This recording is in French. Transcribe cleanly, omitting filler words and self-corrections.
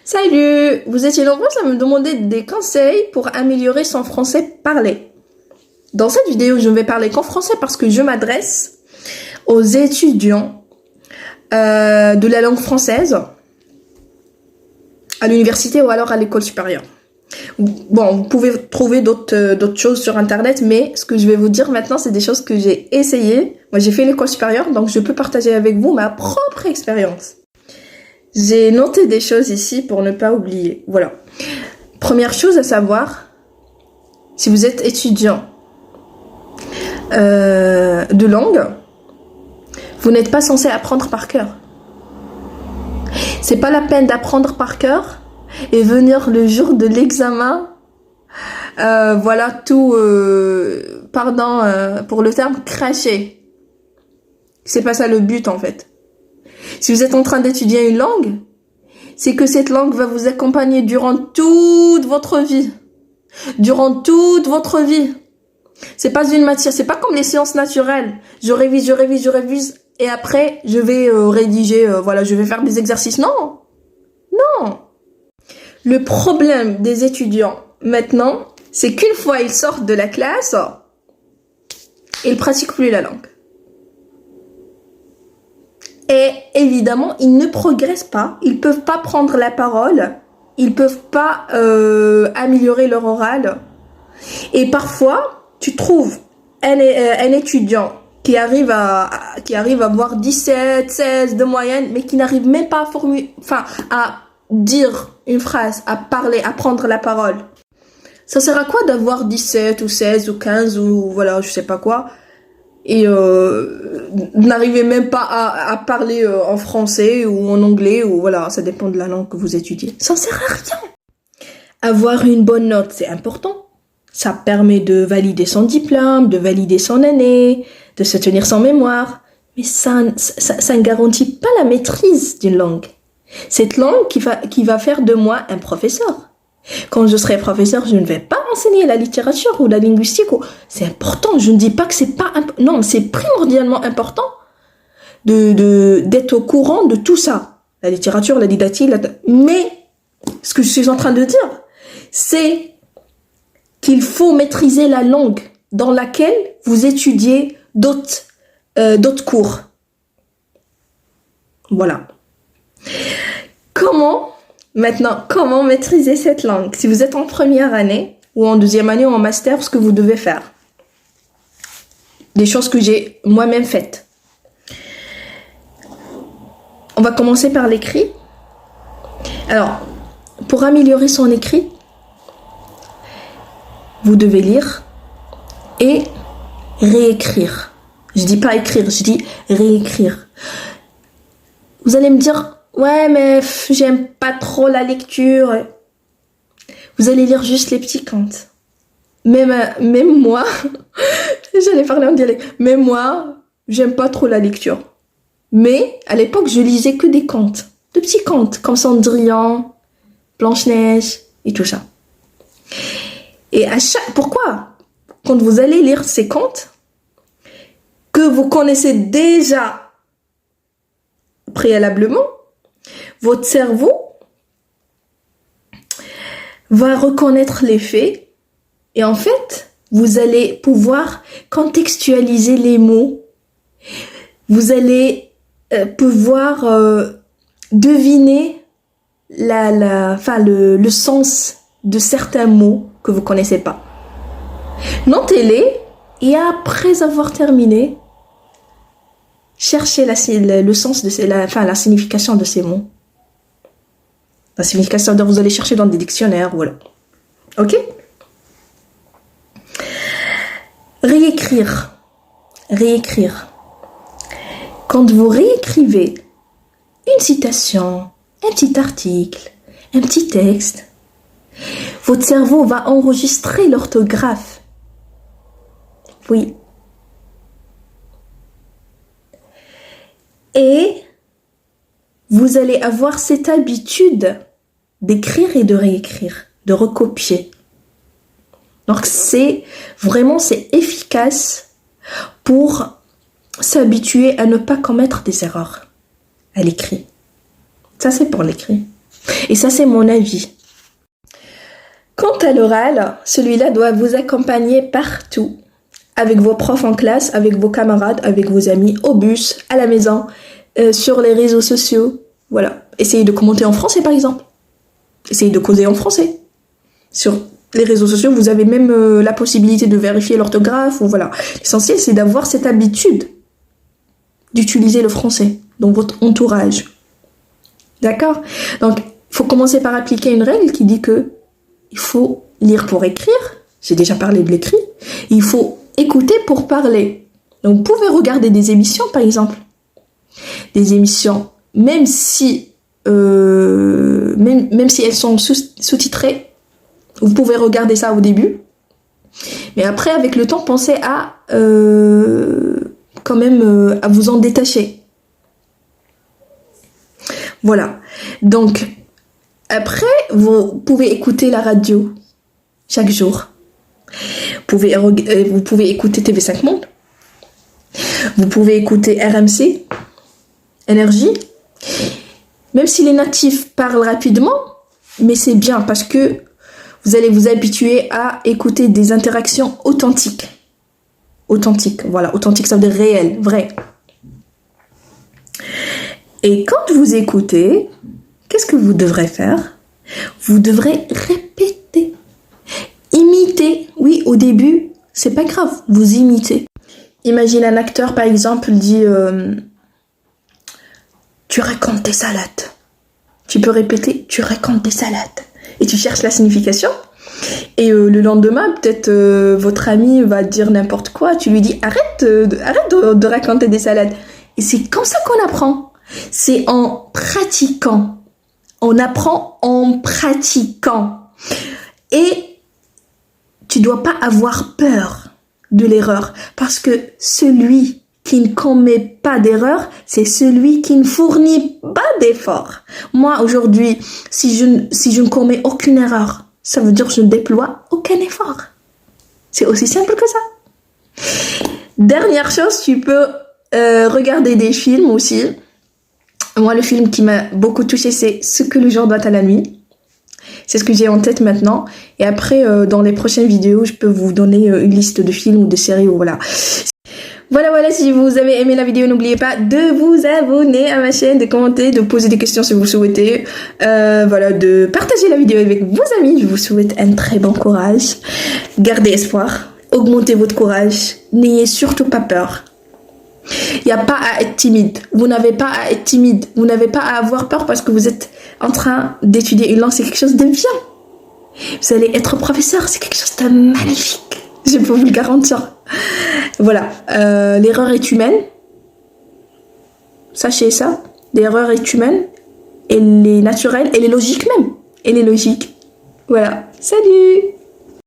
Salut! Vous étiez nombreux à me demander des conseils pour améliorer son français parlé. Dans cette vidéo, je ne vais parler qu'en français parce que je m'adresse aux étudiants de la langue française à l'université ou alors à l'école supérieure. Bon, vous pouvez trouver d'autres choses sur internet, mais ce que je vais vous dire maintenant, c'est des choses que j'ai essayées. Moi, j'ai fait l'école supérieure, donc je peux partager avec vous ma propre expérience. J'ai noté des choses ici pour ne pas oublier. Voilà. Première chose à savoir, si vous êtes étudiant de langue, vous n'êtes pas censé apprendre par cœur. C'est pas la peine d'apprendre par cœur et venir le jour de l'examen, voilà tout, pardon pour le terme, cracher. C'est pas ça le but en fait. Si vous êtes en train d'étudier une langue, c'est que cette langue va vous accompagner durant toute votre vie. Durant toute votre vie. C'est pas une matière, c'est pas comme les sciences naturelles. Je révise, et après, je vais rédiger, voilà, je vais faire des exercices. Non! Non! Le problème des étudiants, maintenant, c'est qu'une fois ils sortent de la classe, ils pratiquent plus la langue. Et évidemment, ils ne progressent pas, ils peuvent pas prendre la parole, ils peuvent pas améliorer leur oral. Et parfois, tu trouves un étudiant qui arrive à avoir 17, 16 de moyenne, mais qui n'arrive même pas à dire une phrase, à parler, à prendre la parole. Ça sert à quoi d'avoir 17 ou 16 ou 15 ou voilà, je sais pas quoi, et n'arrivez même pas à parler en français ou en anglais, ou voilà, ça dépend de la langue que vous étudiez. Ça sert à rien. Avoir une bonne note, c'est important. Ça permet de valider son diplôme, de valider son année, de se tenir son mémoire. Mais ça ne garantit pas la maîtrise d'une langue. Cette langue qui va faire de moi un professeur. Quand je serai professeur, je ne vais pas enseigner la littérature ou la linguistique. C'est important. Je ne dis pas que c'est pas non, c'est primordialement important d'être au courant de tout ça. La littérature, la didactique, mais ce que je suis en train de dire, c'est qu'il faut maîtriser la langue dans laquelle vous étudiez d'autres cours. Voilà. Comment maîtriser cette langue? Si vous êtes en première année ou en deuxième année ou en master, ce que vous devez faire. Des choses que j'ai moi-même faites. On va commencer par l'écrit. Alors, pour améliorer son écrit, vous devez lire et réécrire. Je dis pas écrire, je dis réécrire. Vous allez me dire, ouais, mais j'aime pas trop la lecture. Vous allez lire juste les petits contes. Même moi, j'allais parler en dialecte. Même moi, j'aime pas trop la lecture. Mais à l'époque, je lisais que des contes, de petits contes comme Cendrillon, Blanche-Neige et tout ça. Et pourquoi? Quand vous allez lire ces contes, que vous connaissez déjà préalablement, votre cerveau va reconnaître les faits et en fait, vous allez pouvoir contextualiser les mots. Vous allez pouvoir deviner le sens de certains mots que vous connaissez pas. Notez-les et après avoir terminé, cherchez le sens de la signification de ces mots. La signification vous allez chercher dans des dictionnaires, voilà. Ok? Réécrire. Quand vous réécrivez une citation, un petit article, un petit texte, votre cerveau va enregistrer l'orthographe. Oui. Et vous allez avoir cette habitude d'écrire et de réécrire, de recopier. Donc c'est efficace pour s'habituer à ne pas commettre des erreurs à l'écrit. Ça c'est pour l'écrit. Et ça, c'est mon avis. Quant à l'oral, celui-là doit vous accompagner partout. Avec vos profs en classe, avec vos camarades, avec vos amis, au bus, à la maison, sur les réseaux sociaux. Voilà. Essayez de commenter en français, par exemple. Essayez de causer en français. Sur les réseaux sociaux, vous avez même la possibilité de vérifier l'orthographe. Ou voilà. L'essentiel, c'est d'avoir cette habitude d'utiliser le français dans votre entourage. D'accord? Donc, il faut commencer par appliquer une règle qui dit que il faut lire pour écrire. J'ai déjà parlé de l'écrit. Il faut écouter pour parler. Donc, vous pouvez regarder des émissions, par exemple. Des émissions, même si elles sont sous-titrées, vous pouvez regarder ça au début. Mais après, avec le temps, pensez à quand même à vous en détacher. Voilà. Donc, après, vous pouvez écouter la radio chaque jour. Vous pouvez écouter TV5 Monde. Vous pouvez écouter RMC, Énergie. Même si les natifs parlent rapidement, mais c'est bien parce que vous allez vous habituer à écouter des interactions authentiques. Authentiques, voilà. Authentique, ça veut dire réel, vrai. Et quand vous écoutez, qu'est-ce que vous devrez faire? Vous devrez répéter. Imiter. Oui, au début, c'est pas grave, vous imitez. Imagine un acteur, par exemple, dit tu racontes des salades. Tu peux répéter tu racontes des salades. Et tu cherches la signification. Et le lendemain, peut-être votre ami va dire n'importe quoi. Tu lui dis arrête de raconter des salades. Et c'est comme ça qu'on apprend. C'est en pratiquant. On apprend en pratiquant. Et tu dois pas avoir peur de l'erreur. Parce que celui qui ne commet pas d'erreur, c'est celui qui ne fournit pas d'effort. Moi, aujourd'hui, si je ne commets aucune erreur, ça veut dire que je ne déploie aucun effort. C'est aussi simple que ça. Dernière chose, tu peux regarder des films aussi. Moi, le film qui m'a beaucoup touchée, c'est Ce que le jour doit à la nuit. C'est ce que j'ai en tête maintenant. Et après, dans les prochaines vidéos, je peux vous donner une liste de films ou de séries. Voilà. Voilà, si vous avez aimé la vidéo, n'oubliez pas de vous abonner à ma chaîne, de commenter, de poser des questions si vous le souhaitez. Voilà, de partager la vidéo avec vos amis. Je vous souhaite un très bon courage. Gardez espoir. Augmentez votre courage. N'ayez surtout pas peur. Il n'y a pas à être timide. Vous n'avez pas à être timide. Vous n'avez pas à avoir peur parce que vous êtes en train d'étudier une langue. C'est quelque chose de bien. Vous allez être professeur. C'est quelque chose de magnifique. Je peux vous le garantir. Voilà. L'erreur est humaine. Sachez ça. L'erreur est humaine. Elle est naturelle. Elle est logique même. Elle est logique. Voilà. Salut!